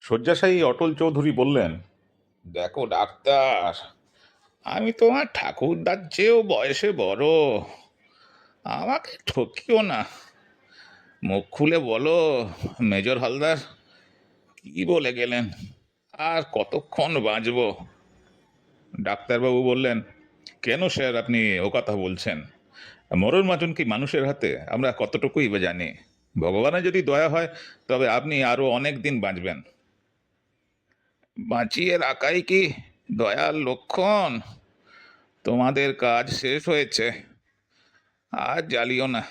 শয্যাশায়ী অটল চৌধুরী বললেন, দেখো ডাক্তার, আমি তোমার ঠাকুরদার চেয়েও বয়সে বড়। আমাকে ঠকিও না। মুখ খুলে বলো, মেজর হালদার কি বলে গেলেন? আর কতক্ষণ বাঁচবো? ডাক্তারবাবু বললেন, কেন স্যার আপনি ও কথা বলছেন? মরণ মাজন কি মানুষের হাতে? আমরা কতটুকুই বা জানি। ভগবানের যদি দয়া হয় তবে আপনি আরও অনেক দিন বাঁচবেন। বাঁচিয়ে রাখাই কি দয়ার লক্ষণ? তোমাদের কাজ শেষ হয়েছে, আর জ্বালিও না।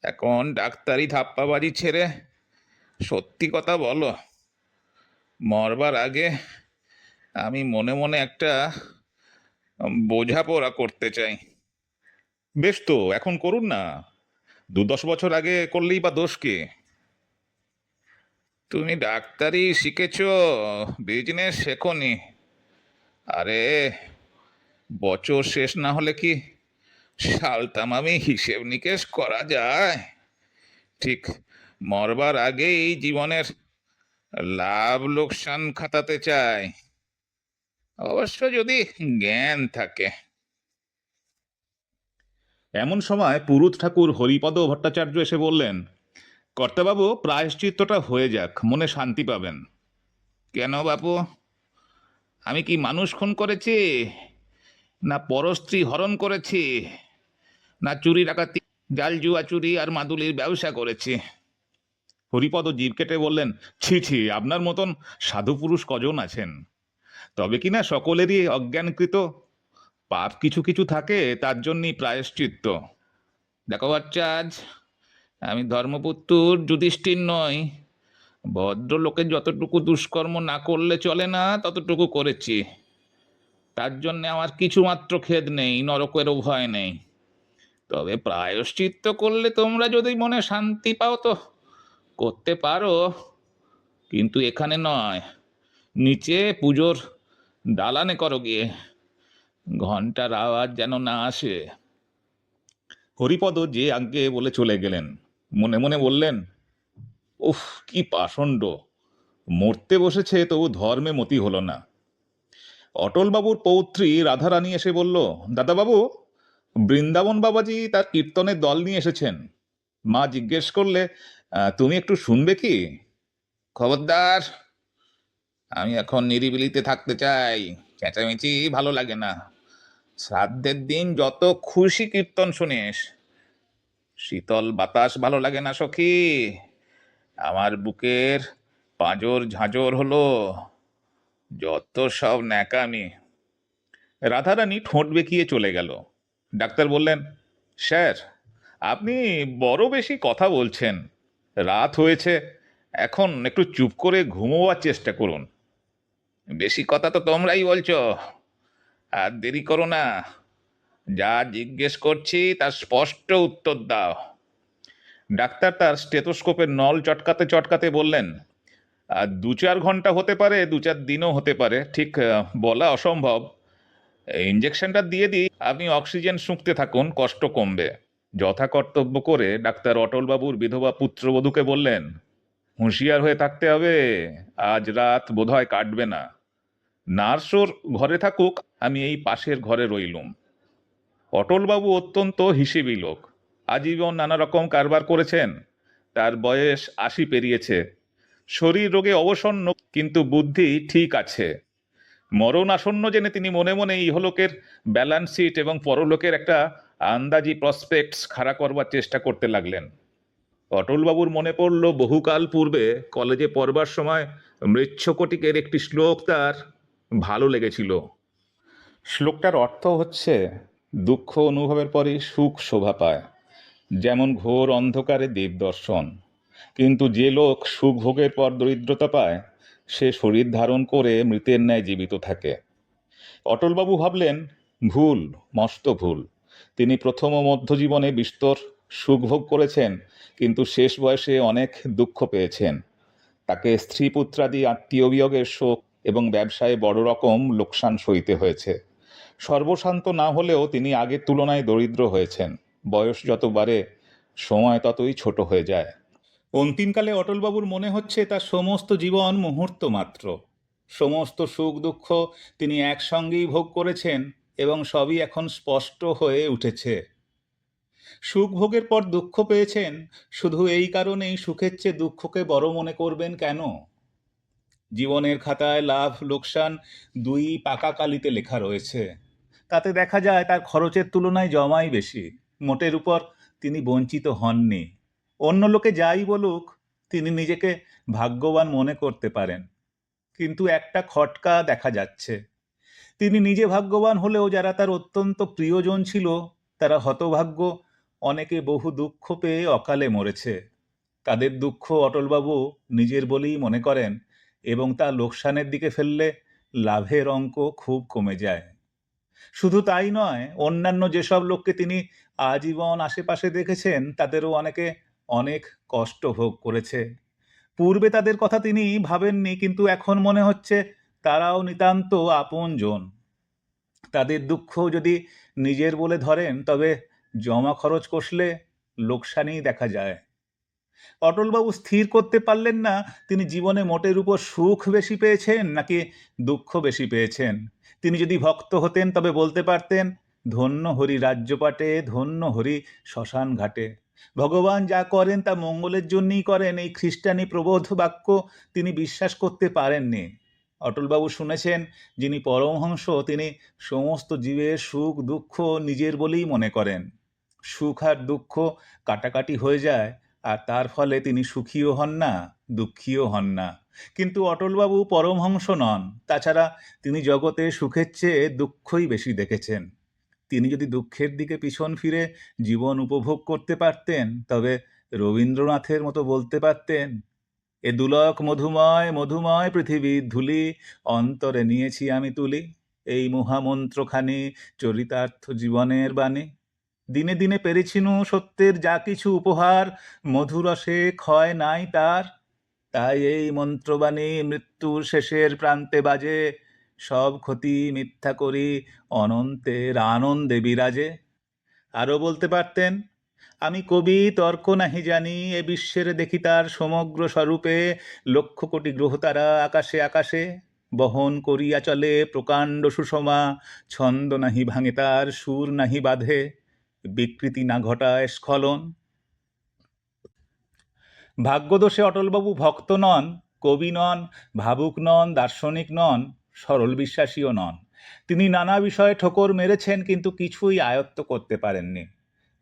এখন ডাক্তারি ধাপ্পাবাজি ছেড়ে সত্যি কথা বলো। মরবার আগে আমি মনে মনে একটা বোঝাপড়া করতে চাই। বেশ তো, এখন করুন না। 10 বছর আগে করলেই বা দোষ কি? তুমি ডাক্তারি শিখেছ, বিজনেস শেখোনি। আরে, বছর শেষ না হলে কি সালতামামি হিসেব নিকেশ করা যায়? ঠিক মরবার আগেই জীবনের লাভ লোকসান খাতাতে চাই, অবশ্য যদি জ্ঞান থাকে। এমন সময় পুরুত ঠাকুর হরিপদ ভট্টাচার্য এসে বললেন, কর্তাবাবু, প্রায়শ্চিত্তটা হয়ে যাক, মনে শান্তি পাবেন। কেন বাপু? আমি কি মানুষ খুন করেছি, না পরস্ত্রী হরণ করেছি, না চুরি ডাকাতি, জাল জুয়া চুরি আর মাদুলির ব্যবসা করেছি? হরিপদ জিভ কেটে বললেন, ছি ছি, আপনার মতন সাধু পুরুষ কজন আছেন? তবে কিনা সকলেরই অজ্ঞানকৃত পাপ কিছু কিছু থাকে, তার জন্যই প্রায়শ্চিত্ত। দেখো বাচ্চাজ, আমি ধর্মপুত্র যুধিষ্ঠির নই। ভদ্রলোকের যতটুকু দুষ্কর্ম না করলে চলে না ততটুকু করেছি। তার জন্যে আমার কিছুমাত্র খেদ নেই, নরকেরও ভয় নেই। তবে প্রায়শ্চিত্ত করলে তোমরা যদি মনে শান্তি পাও তো করতে পারো, কিন্তু এখানে নয়, নিচে পুজোর দালানে করো গিয়ে। ঘন্টার আওয়াজ যেন না আসে। হরিপদ যে আজ্ঞে বলে চলে গেলেন। মনে মনে বললেন, উফ, কি পাষণ্ড! মরতে বসেছে তবু ধর্মে মতি হলো না। অটলবাবুর পৌত্রী রাধারানী এসে বলল, দাদাবাবু, বৃন্দাবন বাবাজি তার কীর্তনের দল নিয়ে এসেছেন। মা জিজ্ঞেস করলে, তুমি একটু শুনবে কি? খবরদার, আমি এখন নিরিবিলিতে থাকতে চাই। চেঁচামেচি ভালো লাগে না। শ্রাদ্ধের দিন যত খুশি কীর্তন শুনিস। শীতল বাতাস ভালো লাগে না সখী? আমার বুকের পাঁজর ঝাঁঝর হলো। যত সব ন্যাকামি। রাধারানী ঠোঁট বেঁকিয়ে চলে গেল। ডাক্তার বললেন, স্যার, আপনি বড় বেশি কথা বলছেন। রাত হয়েছে, এখন একটু চুপ করে ঘুমোবার চেষ্টা করুন। বেশি কথা তো তোমরাই বলছো। আর দেরি করো না। যা জিজ্ঞেস করছি তার স্পষ্ট উত্তর দাও। ডাক্তার তার স্টেথোস্কোপের নল চটকাতে চটকাতে বললেন, 2-4 ঘন্টা হতে পারে, 2-4 দিনও হতে পারে, ঠিক বলা অসম্ভব। ইঞ্জেকশনটা দিয়ে দিই, আপনি অক্সিজেন শুঁকতে থাকুন, কষ্ট কমবে। যথাকর্তব্য করে ডাক্তার অটলবাবুর বিধবা পুত্রবধূকে বললেন, হুঁশিয়ার হয়ে থাকতে হবে, আজ রাত বোধহয় কাটবে না। নার্সোর ঘরে থাকুক, আমি এই পাশের ঘরে রইলুম। অটলবাবু অত্যন্ত হিসেবি লোক। আজীবন নানা রকম কারবার করেছেন। তার বয়স 80 পেরিয়েছে। শরীর রোগে অবসন্ন, কিন্তু বুদ্ধি ঠিক আছে। মরণ আসন্ন জেনে তিনি মনে মনে ইহলোকের ব্যালেন্স শিট এবং পরলোকের একটা আন্দাজি প্রসপেক্টস খাড়া করবার চেষ্টা করতে লাগলেন। অটলবাবুর মনে পড়ল বহুকাল পূর্বে কলেজে পড়বার সময় মৃচ্ছকটিকের একটি শ্লোক তার ভালো লেগেছিল। শ্লোকটার অর্থ হচ্ছে, দুঃখ অনুভবের পরে সুখ শোভা পায়, যেমন ঘোর অন্ধকারে দেবদর্শন। কিন্তু যে লোক সুখ ভোগের পর দরিদ্রতা পায়, সে শরীর ধারণ করে মৃতের ন্যায় জীবিত থাকে। অটলবাবু ভাবলেন, ভুল, মস্ত ভুল। তিনি প্রথম ও মধ্যজীবনে বিস্তর সুখভোগ করেছেন, কিন্তু শেষ বয়সে অনেক দুঃখ পেয়েছেন। তাকে স্ত্রী পুত্রাদি আত্মীয় বিয়োগের শোক এবং ব্যবসায় বড় রকম লোকসান সইতে হয়েছে। সর্বশান্ত না হলেও তিনি আগের তুলনায় দরিদ্র হয়েছেন। বয়স যত বাড়ে, সময় ততই ছোট হয়ে যায়। অন্তিমকালে অটলবাবুর মনে হচ্ছে তার সমস্ত জীবন মুহূর্ত মাত্র। সমস্ত সুখ দুঃখ তিনি একসঙ্গেই ভোগ করেছেন এবং সবই এখন স্পষ্ট হয়ে উঠেছে। সুখ ভোগের পর দুঃখ পেয়েছেন, শুধু এই কারণেই সুখের চেয়ে দুঃখকে বড় মনে করবেন কেন? জীবনের খাতায় লাভ লোকসান দুই পাকা কালিতে লেখা রয়েছে। তাতে দেখা যায় তার খরচের তুলনায় জমাই বেশি। মোটের উপর তিনি বঞ্চিত হননি। অন্য লোকে যাই বলুক, তিনি নিজেকে ভাগ্যবান মনে করতে পারেন। কিন্তু একটা খটকা দেখা যাচ্ছে, তিনি নিজে ভাগ্যবান হলেও যারা তার অত্যন্ত প্রিয়জন ছিল তারা হতভাগ্য। অনেকে বহু দুঃখ পেয়ে অকালে মরেছে। তাদের দুঃখ অটলবাবু নিজের বলেই মনে করেন এবং তা লোকসানের দিকে ফেললে লাভের অঙ্ক খুব কমে যায়। শুধু তাই নয়, অন্যান্য যেসব লোককে তিনি আজীবন আশেপাশে দেখেছেন তাদেরও অনেকে অনেক কষ্ট ভোগ করেছে। পূর্বে তাদের কথা তিনি ভাবেননি, কিন্তু এখন মনে হচ্ছে তারাও নিতান্ত আপনজন। তাদের দুঃখ যদি নিজের বলে ধরেন তবে জমা খরচ কষলে লোকসানই দেখা যায়। অটলবাবু স্থির করতে পারলেন না তিনি জীবনে মোটের উপর সুখ বেশি পেয়েছেন নাকি দুঃখ বেশি পেয়েছেন। তিনি যদি ভক্ত হতেন তবে বলতে পারতেন, ধন্য হরি রাজ্যপাটে, ধন্য হরি শ্মশান ঘাটে। ভগবান যা করেন তা মঙ্গলের জন্যই করেন, এই খ্রিস্টানি প্রবোধ বাক্য তিনি বিশ্বাস করতে পারেননি। অটলবাবু শুনেছেন, যিনি পরমহংস তিনি সমস্ত জীবের সুখ দুঃখ নিজের বলেই মনে করেন। সুখ আর দুঃখ কাটাকাটি হয়ে যায়, আর তার ফলে তিনি সুখীও হন না, দুঃখীও হন না। কিন্তু অটলবাবু পরমহংস নন। তাছাড়া তিনি জগতে সুখের চেয়ে দুঃখই বেশি দেখেছেন। তিনি যদি দুঃখের দিকে পিছন ফিরে জীবন উপভোগ করতে পারতেন তবে রবীন্দ্রনাথের মতো বলতে পারতেন, এ দুলক মধুময় মধুময় পৃথিবীর ধুলি অন্তরে নিয়েছি আমি তুলি, এই মহামন্ত্রখানি চরিতার্থ জীবনের বাণী। দিনে দিনে পেরেছিনু সত্যের যা কিছু উপহার, মধুরসে ক্ষয় নাই তার। তাই এই মন্ত্রবাণী মৃত্যুর শেষের প্রান্তে বাজে, সব ক্ষতি মিথ্যা করি অনন্তের আনন্দে বিরাজে। আরও বলতে পারতেন, আমি কবি তর্ক নাহি জানি, এ বিশ্বের দেখি তার সমগ্র স্বরূপে লক্ষ কোটি গ্রহতারা আকাশে আকাশে, বহন করিয়া চলে প্রকাণ্ড সুষমা, ছন্দ নাহি ভাঙে তার, সুর নাহি বাঁধে, বিকৃতি না ঘটায় স্খলন। ভাগ্যদোষে অটলবাবু ভক্ত নন, কবি নন, ভাবুক নন, দার্শনিক নন, সরল বিশ্বাসীও নন। তিনি নানা বিষয়ে ঠোকর মেরেছেন কিন্তু কিছুই আয়ত্ত করতে পারেননি।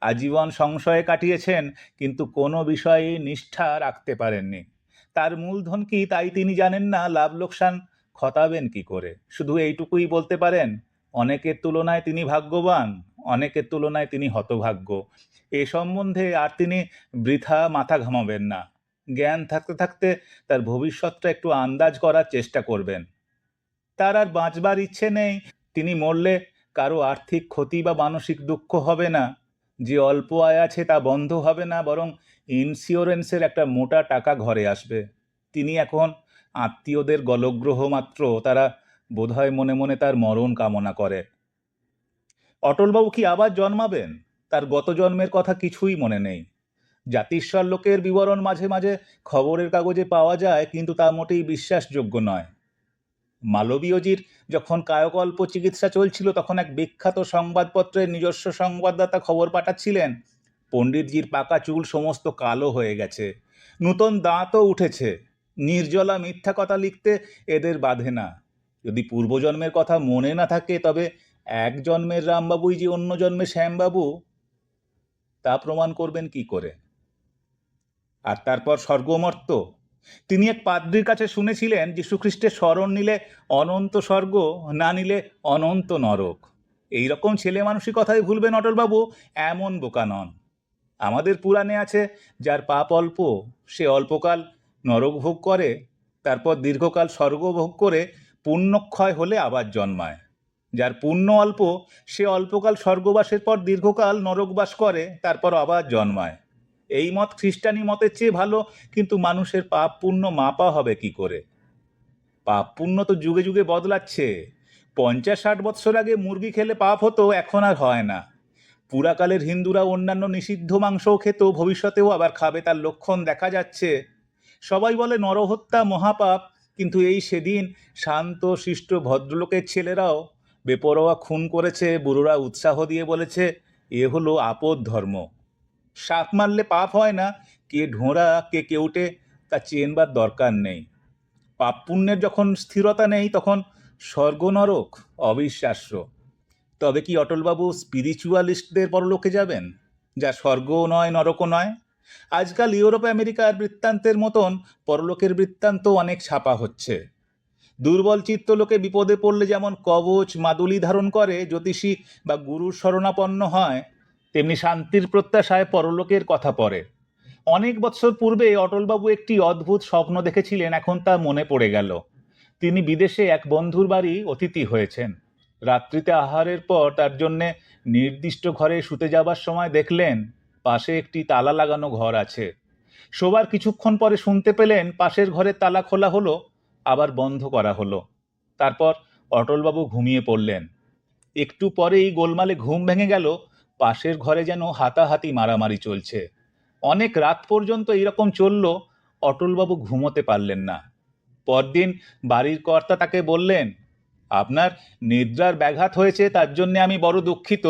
আজীবন সংশয়ে কাটিয়েছেন কিন্তু কোনো বিষয়ে নিষ্ঠা রাখতে পারেননি। তার মূলধন কি তাই তিনি জানেন না, লাভ লোকসান খতাবেন কি করে। শুধু এইটুকুই বলতে পারেন, অনেকের তুলনায় তিনি ভাগ্যবান, অনেকের তুলনায় তিনি হতভাগ্য। এ সম্বন্ধে আর তিনি বৃথা মাথা ঘামাবেন না। জ্ঞান থাকতে থাকতে তার ভবিষ্যৎটা একটু আন্দাজ করার চেষ্টা করবেন। তার আর বাঁচবার ইচ্ছে নেই। তিনি মরলে কারো আর্থিক ক্ষতি বা মানসিক দুঃখ হবে না। যে অল্প আয় আছে তা বন্ধ হবে না, বরং ইন্স্যুরেন্সের একটা মোটা টাকা ঘরে আসবে। তিনি এখন আত্মীয়দের গলগ্রহ মাত্র, তারা বোধহয় মনে মনে তার মরণ কামনা করে। অটলবাবু কি আবার জন্মাবেন? তার গত জন্মের কথা কিছুই মনে নেই। জাতিস্বর লোকের বিবরণ মাঝে মাঝে খবরের কাগজে পাওয়া যায়, কিন্তু তা মোটেই বিশ্বাসযোগ্য নয়। মালবীয়জির যখন কায়কল্প চিকিৎসা চলছিল তখন এক বিখ্যাত সংবাদপত্রের নিজস্ব সংবাদদাতা খবর পাঠাচ্ছিলেন, পণ্ডিতজির পাকা চুল সমস্ত কালো হয়ে গেছে, নূতন দাঁতও উঠেছে। নির্জলা মিথ্যা কথা লিখতে এদের বাধে না। যদি পূর্বজন্মের কথা মনে না থাকে তবে এক জন্মের রামবাবুই যে অন্য জন্মে শ্যামবাবু, তা প্রমাণ করবেন কি করে? আর তারপর স্বর্গমর্ত। তিনি এক পাদ্রির কাছে শুনেছিলেন যীশুখ্রিস্টের শরণ নিলে অনন্ত স্বর্গ, না নিলে অনন্ত নরক। এই রকম ছেলে মানুষই কথাই ভুলবেন অটলবাবু, এমন বোকা নন। আমাদের পুরাণে আছে, যার পাপ অল্প সে অল্পকাল নরক ভোগ করে, তারপর দীর্ঘকাল স্বর্গ ভোগ করে পুণ্যক্ষয় হলে আবার জন্মায়। যার পুণ্য অল্প সে অল্পকাল স্বর্গবাসের পর দীর্ঘকাল নরকবাস করে, তারপর আবার জন্মায়। এই মত খ্রিস্টানি মতের চেয়ে ভালো, কিন্তু মানুষের পাপ পুণ্য মাপা হবে কি করে? পাপ পুণ্য তো যুগে যুগে বদলাচ্ছে। 50-60 বৎসর আগে মুরগি খেলে পাপ হতো, এখন আর হয় না। পুরাকালের হিন্দুরা অন্যান্য নিষিদ্ধ মাংসও খেত, ভবিষ্যতেও আবার খাবে, তার লক্ষণ দেখা যাচ্ছে। সবাই বলে নরহত্যা মহাপাপ, কিন্তু এই সেদিন শান্ত শিষ্ট ভদ্রলোকের ছেলেরাও বেপরোয়া খুন করেছে। বুড়োরা উৎসাহ দিয়ে বলেছে এ হলো আপদ ধর্ম। সাপ মারলে পাপ হয় না, কে ঢোঁড়া কে কেউটে তা চেনবার দরকার নেই। পাপ পুণ্যের যখন স্থিরতা নেই তখন স্বর্গ নরক অবিশ্বাস্য। তবে কি অটলবাবু স্পিরিচুয়ালিস্টদের পরলোকে যাবেন, যা স্বর্গও নয় নরকও নয়? আজকাল ইউরোপ আমেরিকার বৃত্তান্তের মতন পরলোকের বৃত্তান্ত অনেক ছাপা হচ্ছে। দুর্বল চিত্ত লোকে বিপদে পড়লে যেমন কবচ মাদুলি ধারণ করে, জ্যোতিষী বা গুরুর শরণাপন্ন হয়, তেমনি শান্তির প্রত্যাশায় পরলোকের কথা পড়ে। অনেক বছর পূর্বে অটলবাবু একটি অদ্ভুত স্বপ্ন দেখেছিলেন, এখন তা মনে পড়ে গেল। তিনি বিদেশে এক বন্ধুর বাড়ি অতিথি হয়েছেন। রাত্রিতে আহারের পর তার জন্যে নির্দিষ্ট ঘরে শুতে যাবার সময় দেখলেন পাশে একটি তালা লাগানো ঘর আছে। শোবার কিছুক্ষণ পরে শুনতে পেলেন পাশের ঘরের তালা খোলা হলো, আবার বন্ধ করা হলো। তারপর অটলবাবু ঘুমিয়ে পড়লেন। একটু পরেই গোলমালে ঘুম ভেঙে গেল। পাশের ঘরে যেন হাতাহাতি মারামারি চলছে। অনেক রাত পর্যন্ত এইরকম চলল। অটলবাবু ঘুমোতে পারলেন না। পরদিন বাড়ির কর্তা তাকে বললেন, আপনার নিদ্রার ব্যাঘাত হয়েছে, তার জন্য আমি বড় দুঃখিত।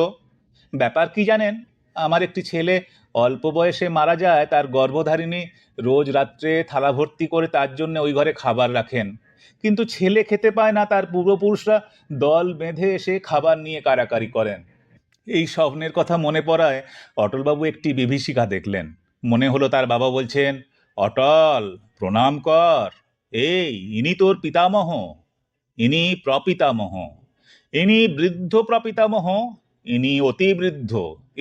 ব্যাপার কি জানেন, আমার একটি ছেলে অল্প বয়সে মারা যায়। তার গর্ভধারিণী রোজ রাত্রে থালা ভর্তি করে তার জন্য ওই ঘরে খাবার রাখেন, কিন্তু ছেলে খেতে পায় না। তার পূর্বপুরুষরা দল বেঁধে এসে খাবার নিয়ে কারাকারি করেন। এই স্বপ্নের কথা মনে পড়ায় অটলবাবু একটি বিভীষিকা দেখলেন। মনে হলো তার বাবা বলছেন, অটল প্রণাম কর, এই ইনি তোর পিতামহ, ইনি প্রপিতামহ, ইনি বৃদ্ধ প্রপিতামহ, ইনি অতি বৃদ্ধ,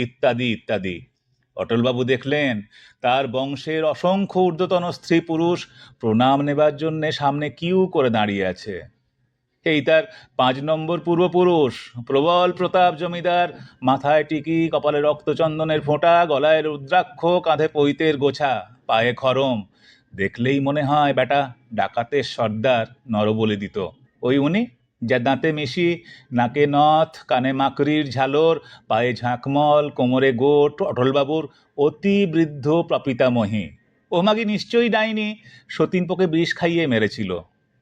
ইত্যাদি ইত্যাদি। অটলবাবু দেখলেন তার বংশের অসংখ্য ঊর্ধ্বতন স্ত্রী পুরুষ প্রণাম নেবার জন্যে সামনে কিউ করে দাঁড়িয়ে আছে। এই তার 5 নম্বর পূর্বপুরুষ প্রবল প্রতাপ জমিদার, মাথায় টিকি, কপালে রক্তচন্দনের ফোঁটা, গলায় রুদ্রাক্ষ, কাঁধে পৈতের গোছা, পায়ে খড়ম। দেখলেই মনে হয় বেটা ডাকাতের সর্দার নরবলি দিত। ওই উনি, যা দাঁতে মিশি, নাকে নথ, কানে মাকড়ির ঝালর, পায়ে ঝাঁকমল, কোমরে গোট, অটলবাবুর অতি বৃদ্ধ প্রপিতামহী। ও মাগি নিশ্চয়ই ডাইনি, সতীনপোকে বিষ খাইয়ে মেরেছিল।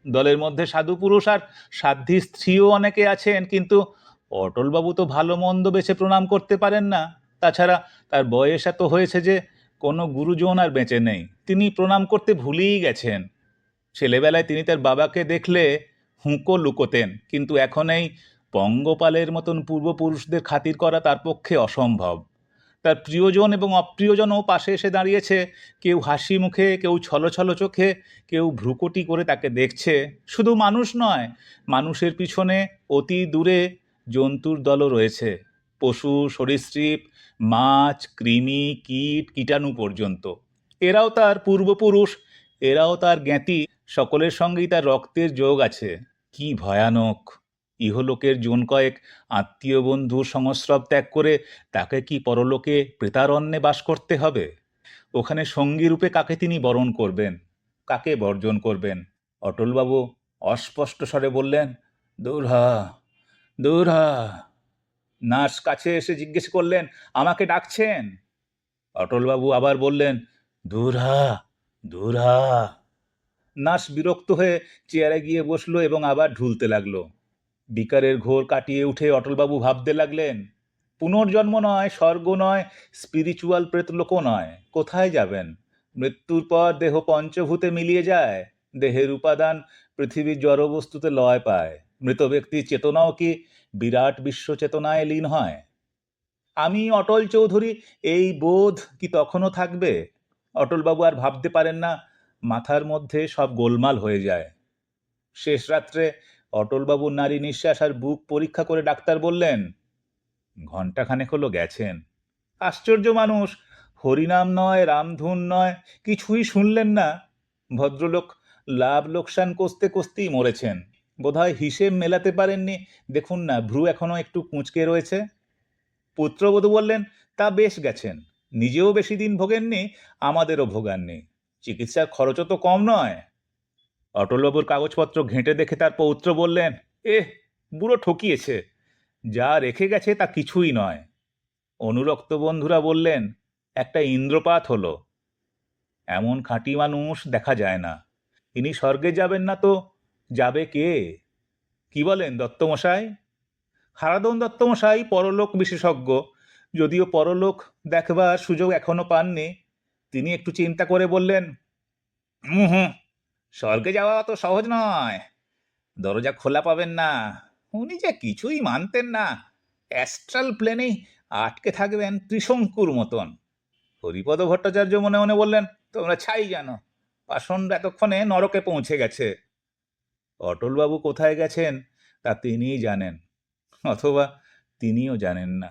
দলের মধ্যে সাধু পুরুষ আর সাধ্বী স্ত্রীও অনেকে আছেন, কিন্তু অটলবাবু তো ভালো মন্দ বেছে প্রণাম করতে পারেন না। তাছাড়া তার বয়স এত হয়েছে যে কোনো গুরুজন আর বেঁচে নেই, তিনি প্রণাম করতে ভুলেই গেছেন। ছেলেবেলায় তিনি তার বাবাকে দেখলে হুঁকো লুকোতেন, কিন্তু এখন এই পঙ্গপালের মতন পূর্বপুরুষদের খাতির করা তার পক্ষে অসম্ভব। তার প্রিয়জন এবং অপ্রিয়জনও পাশে এসে দাঁড়িয়েছে, কেউ হাসি মুখে, কেউ ছলছল চোখে, কেউ ভ্রুকুটি করে তাকে দেখছে। শুধু মানুষ নয়, মানুষের পিছনে অতি দূরে জন্তুর দলও রয়েছে, পশু, সরীসৃপ, মাছ, কৃমি, কীট, কীটাণু পর্যন্ত। এরাও তার পূর্বপুরুষ, এরাও তার জ্ঞাতি, সকলের সঙ্গেই তার রক্তের যোগ আছে। কি ভয়ানক! ইহলোকের জন কয়েক আত্মীয় বন্ধুর সংস্রব ত্যাগ করে তাকে কি পরলোকে প্রেতারণ্যে বাস করতে হবে? ওখানে সঙ্গী রূপে কাকে তিনি বরণ করবেন, কাকে বর্জন করবেন? অটলবাবু অস্পষ্ট স্বরে বললেন, দূর হ, দূর হ। নার্স কাছে এসে জিজ্ঞেস করলেন, আমাকে ডাকছেন? অটলবাবু আবার বললেন, দূর হ, দূর হ। নার্স বিরক্ত হয়ে চেয়ারে গিয়ে বসলো এবং আবার ঢুলতে লাগলো। বিকারের ঘোর কাটিয়ে উঠে অটলবাবু ভাবতে লাগলেন, পুনর্জন্ম নয়, স্বর্গ নয়, স্পিরিচুয়াল প্রেতলোকও নয়, কোথায় যাবেন? মৃত্যুর পর দেহ পঞ্চভূতে মিলিয়ে যায়, দেহের উপাদান পৃথিবীর জড়বস্তুতে লয় পায়, মৃত ব্যক্তির চেতনাও কি বিরাট বিশ্ব চেতনায় লীন হয়? আমি অটল চৌধুরী, এই বোধ কি তখনও থাকবে? অটলবাবু আর ভাবতে পারেন না, মাথার মধ্যে সব গোলমাল হয়ে যায়। শেষ রাত্রে অটলবাবুর নারী নিঃশ্বাস আর বুক পরীক্ষা করে ডাক্তার বললেন, ঘণ্টাখানেক হলো গেছেন। আশ্চর্য মানুষ, হরিনাম নয়, রামধুন নয়, কিছুই শুনলেন না। ভদ্রলোক লাভ লোকসান কষতে কষতেই মরেছেন। বোধহয় হিসেব মেলাতে পারেননি, দেখুন না ভ্রু এখনো একটু কুঁচকে রয়েছে। পুত্রবধূ বললেন, তা বেশ গেছেন, নিজেও বেশি দিন ভোগেননি, আমাদেরও ভোগাননি, চিকিৎসার খরচও তো কম নয়। অটলবাবুর কাগজপত্র ঘেঁটে দেখে তার পৌত্র বললেন, বুড়ো ঠকিয়েছে, যা রেখে গেছে তা কিছুই নয়। অনুরক্ত বন্ধুরা বললেন, একটা ইন্দ্রপাত হলো। এমন খাঁটি মানুষ দেখা যায় না। তিনি স্বর্গে যাবেন না তো যাবে কে? কি বলেন দত্তমশাই? হারাধন দত্তমশাই পরলোক বিশেষজ্ঞ, যদিও পরলোক দেখবার সুযোগ এখনো পাননি। তিনি একটু চিন্তা করে বললেন, হুম, স্বর্গে যাওয়া তো সহজ নয়। দরজা খোলা পাবেন না। উনি যে কিছুই মানতেন না। অ্যাস্ট্রাল প্লেনেই আটকে থাকবেন ত্রিশঙ্কুর মতন। হরিপদ ভট্টাচার্য মনে মনে বললেন, তোমরা ছাই জানো, পাষণ্ড এতক্ষণে নরকে পৌঁছে গেছে। অটলবাবু কোথায় গেছেন তা তিনিই জানেন, অথবা তিনিও জানেন না।